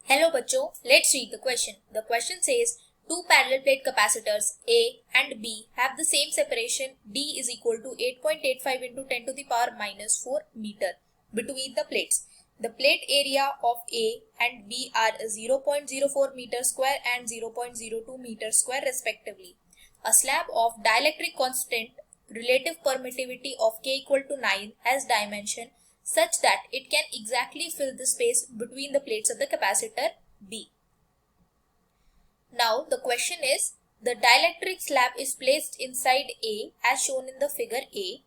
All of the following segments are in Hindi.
Hello बच्चों, let's read the question. The question says two parallel plate capacitors A and B have the same separation D is equal to 8.85 into 10 to the power minus 4 meter between the plates. The plate area of A and B are 0.04 meter square and 0.02 meter square respectively. A slab of dielectric constant relative permittivity of K equal to 9 has dimension such that it can exactly fill the space between the plates of the capacitor B. Now the question is, the dielectric slab is placed inside A as shown in the figure A.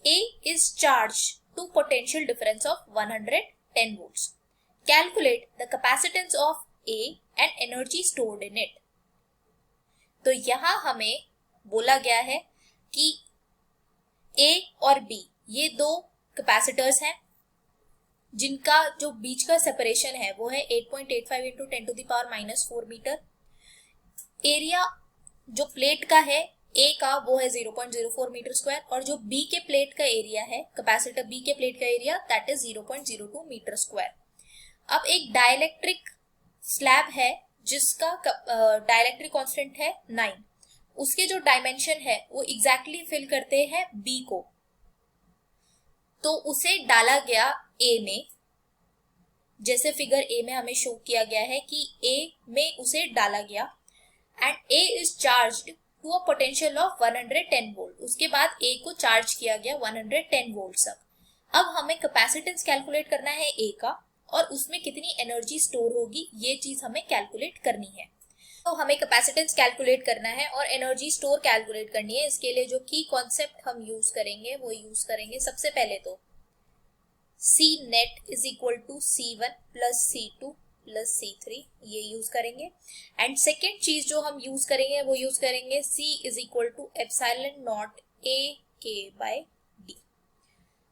A is charged to potential difference of 110 volts. Calculate the capacitance of A and energy stored in it. तो यहाँ हमें बोला गया है कि A और B ये दो कैपेसिटर्स हैं जिनका जो बीच का सेपरेशन है वो है 8.85 into 10 to the power minus 4 metre. Area जो प्लेट का है A का वो है 0.04 मीटर स्क्वायर और जो B के प्लेट का एरिया है कैपेसिटर B के प्लेट का area that is 0.02 metre square. अब एक डाइलेक्ट्रिक स्लैब है जिसका डाइलेक्ट्रिक कांस्टेंट है 9, उसके जो डायमेंशन है वो एग्जैक्टली फिल करते हैं B को, तो उसे डाला गया A में, जैसे फिगर A में हमें शो किया गया है कि A में उसे डाला गया and A is charged to a potential of 110 volt. उसके बाद A को चार्ज किया गया 110 वोल्ट तक। अब हमें कैपेसिटेंस कैलकुलेट करना है A का और उसमें कितनी एनर्जी स्टोर होगी ये चीज हमें कैलकुलेट करनी है। तो हमें कैपेसिटेंस कैलकुलेट करना है और एनर्जी स्टोर कैलकुलेट करनी है। इसके लिए जो की कॉन्सेप्ट हम यूज करेंगे वो यूज करेंगे सबसे पहले तो C net is equal to C1 plus C2 plus C3, ये यूज करेंगे। एंड सेकेंड चीज जो हम यूज करेंगे वो यूज करेंगे C is equal to epsilon not A K by D।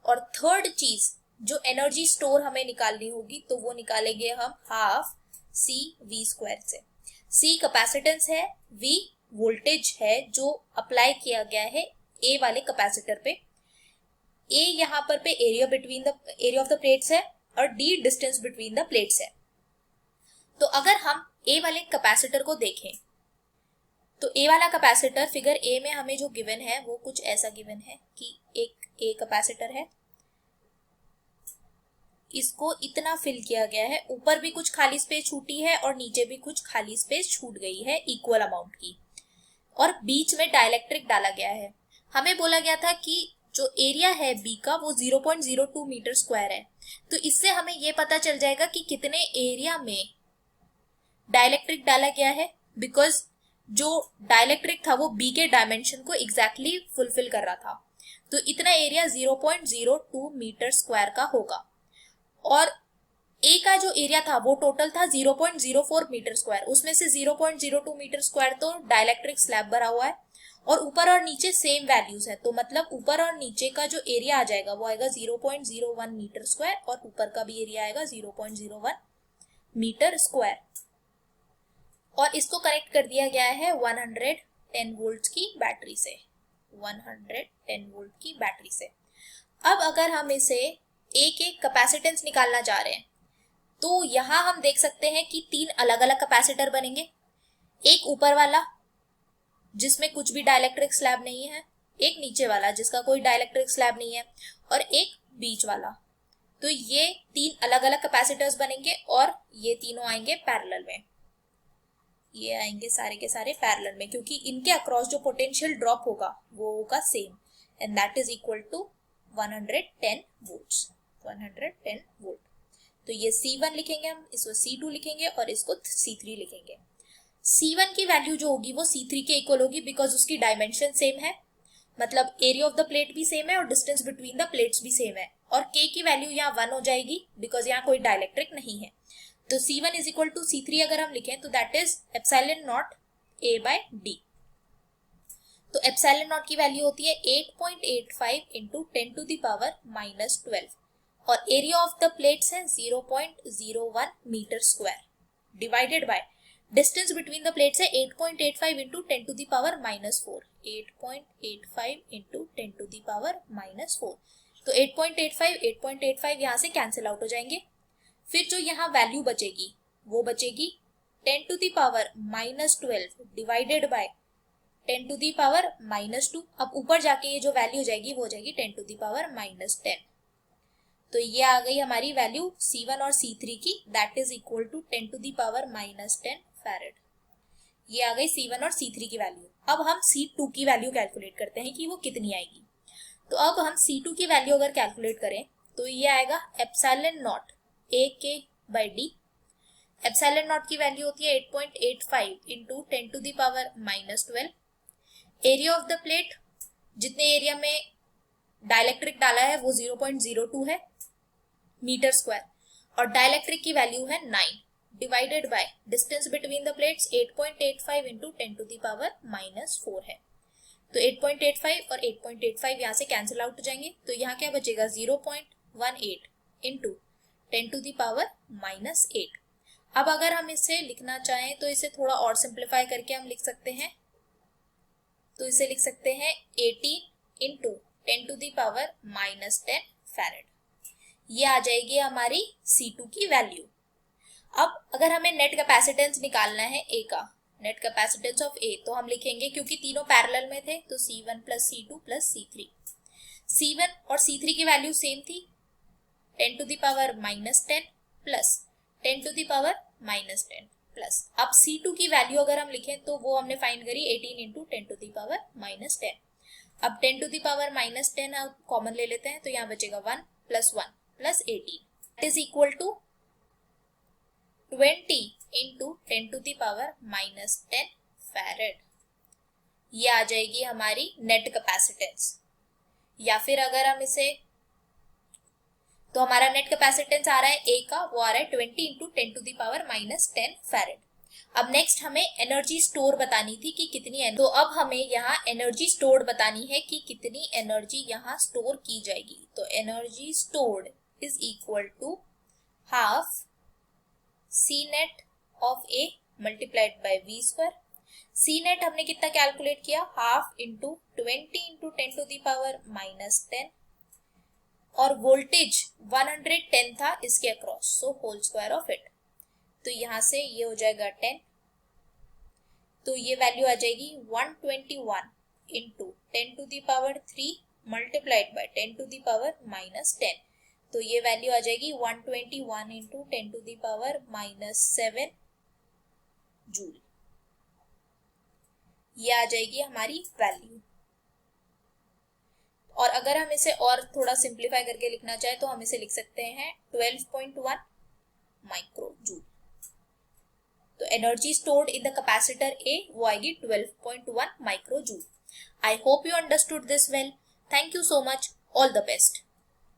और थर्ड चीज जो एनर्जी स्टोर हमें निकालनी होगी तो वो निकालेंगे हम हाफ C V स्क्वायर से। C कैपेसिटेंस है, V वोल्टेज है जो अप्लाई किया गया है A वाले कैपेसिटर पे, A यहाँ पर पे एरिया ऑफ द प्लेट्स है और D distance between the plates है। तो अगर हम A वाले कैपेसिटर को देखें तो A वाला कैपेसिटर फिगर A में हमें जो गिवन है वो कुछ ऐसा गिवन है कि एक A कैपेसिटर है, इसको इतना फिल किया गया है, ऊपर भी कुछ खाली स्पेस छूटी है और नीचे भी कुछ खाली स्पेस छूट गई है इक्वल अमाउंट की, और बीच में डाइलेक्ट्रिक डाला गया है। हमें बोला गया था कि जो एरिया है B का वो 0.02 मीटर स्क्वायर है, तो इससे हमें ये पता चल जाएगा कि कितने एरिया में डाइलेक्ट्रिक डाला गया है, बिकॉज जो डाइलेक्ट्रिक था वो B के डायमेंशन को एग्जैक्टली फुलफिल कर रहा था। तो इतना एरिया 0.02 मीटर स्क्वायर का होगा और A का जो एरिया था वो टोटल था 0.04 मीटर स्क्वायर, उसमें से 0.02 मीटर स्क्वायर तो डाइलेक्ट्रिक स्लैब भरा हुआ है और ऊपर और नीचे सेम वैल्यूज है, तो मतलब ऊपर और नीचे का जो एरिया आ जाएगा वो आएगा 0.01 मीटर स्क्वायर और ऊपर का भी एरिया आएगा 0.01 मीटर स्क्वायर। और इसको कनेक्ट कर दिया गया है 110 वोल्ट की बैटरी से, 110 वोल्ट की बैटरी से। अब अगर हम इसे एक एक कैपेसिटेंस निकालना चाह रहे हैं तो यहां हम देख सकते हैं कि 3 अलग अलग कैपेसिटर बनेंगे, एक ऊपर वाला जिसमें कुछ भी डाइलेक्ट्रिक स्लैब नहीं है, एक नीचे वाला जिसका कोई डाइलेक्ट्रिक स्लैब नहीं है और एक बीच वाला। तो ये 3 अलग अलग कैपेसिटर्स बनेंगे और ये तीनों आएंगे पैरेलल में, ये आएंगे सारे के सारे पैरेलल में, क्योंकि इनके अक्रॉस जो पोटेंशियल ड्रॉप होगा वो होगा same and that is equal to 110 volts, 110 volt. तो ये C1 लिखेंगे हम, इसको C2 लिखेंगे और इसको C3 लिखेंगे। C1 की वैल्यू जो होगी वो C3 के इक्वल होगी बिकॉज उसकी डायमेंशन सेम है, मतलब एरिया ऑफ द प्लेट भी सेम है और डिस्टेंस बिटवीन द प्लेट्स भी सेम है, और K की वैल्यू यहाँ 1 हो जाएगी बिकॉज यहाँ कोई डाइलेक्ट्रिक नहीं है। तो C1 is equal to C3 अगर हम लिखें तो that is epsilon not A by D। तो एप्सिलॉन नॉट की वैल्यू होती है 8.85 into 10 to the power minus 12 और एरिया ऑफ द प्लेट्स है 0.01 metre square divided by distance between the plates है 8.85 into 10 to the power minus 4, 8.85 into 10 to the power minus 4। तो 8.85 यहाँ से कैंसिल आउट हो जाएंगे। फिर जो यहाँ वैल्यू बचेगी वो बचेगी 10 to the power -12 divided by 10 to the power -2। अब ऊपर जाके ये जो वैल्यू हो जाएगी वो हो जाएगी 10 to the power -10। तो ये आ गई हमारी वैल्यू C1 और C3 की, that is equal to 10 to the power -10 farad. ये आ गई C1 और C3 की वैल्यू। अब हम C2 की वैल्यू कैलकुलेट करते हैं कि वो कितनी आएगी। तो अब हम C2 की वैल्यू अगर कैलकुलेट करें तो ये आएगा epsilon not AK/D। Epsilon not की वैल्यू होती है 8.85 into 10 to the power -12। Area of the plate, जितने एरिया में डाइलेक्ट्रिक डाला है वो 0.02 है मीटर स्क्वायर, और डाइलेक्ट्रिक की वैल्यू है 9 divided by distance between the plates 8.85 into 10 to the power -4 है। तो 8.85 और 8.85 यहाँ से कैंसिल आउट हो जाएंगे, तो यहाँ क्या बचेगा 0.18 इंटू 10 to the power -8। अब अगर हम इसे लिखना चाहें तो इसे थोड़ा और सिंप्लीफाई करके हम लिख सकते हैं, तो इसे लिख सकते हैं 18 into 10 to the power -10 farad. ये आ जाएगी हमारी C2 की वैल्यू। अब अगर हमें नेट कैपेसिटेंस निकालना है A का, नेट कैपेसिटेंस ऑफ A, तो हम लिखेंगे क्योंकि तीनों पैरेलल में थे तो C1 + C2 + C3। C1 और C3 की वैल्यू सेम थी 10 to the power -10 plus 10 to the power -10 plus. अब C2 की वैल्यू अगर हम लिखें तो वो हमने फाइंड करी 18 इंटू 10 to the power -10। अब 10 to the power -10 अब कॉमन ले लेते हैं, तो यहाँ बचेगा 1 + 1 + 18 is equal to 20 into 10 to the power -10 farad. ये आ जाएगी हमारी नेट कैपेसिटेंस। या फिर अगर हम इसे, तो हमारा नेट कैपेसिटेंस आ रहा है A का, वो आ रहा है 20 into 10 to the power -10 farad. अब नेक्स्ट हमें एनर्जी स्टोर बतानी थी कि कितनी, तो अब हमें यहाँ एनर्जी स्टोर्ड बतानी है कि कितनी एनर्जी यहाँ स्टोर की जाएगी। तो energy stored is equal to half C net of A multiplied by V²। C net हमने कितना कैलकुलेट किया, half into 20 into 10 to the power -10, और वोल्टेज 110 था इसके across, so whole square of it. तो यहां से ये हो जाएगा 10, तो ये वैल्यू आ जाएगी 121 into 10 to the power 3 multiplied by 10 to the power -10। तो ये वैल्यू आ जाएगी 121 into 10 to the power -7 joule. ये आ जाएगी हमारी वैल्यू। और अगर हम इसे और थोड़ा सिंप्लीफाई करके लिखना चाहे तो हम इसे लिख सकते हैं 12.1 माइक्रो जूल। तो energy stored in the capacitor A वो आएगी 12.1 micro joule. I hope you understood this well. Thank you so much. All the best.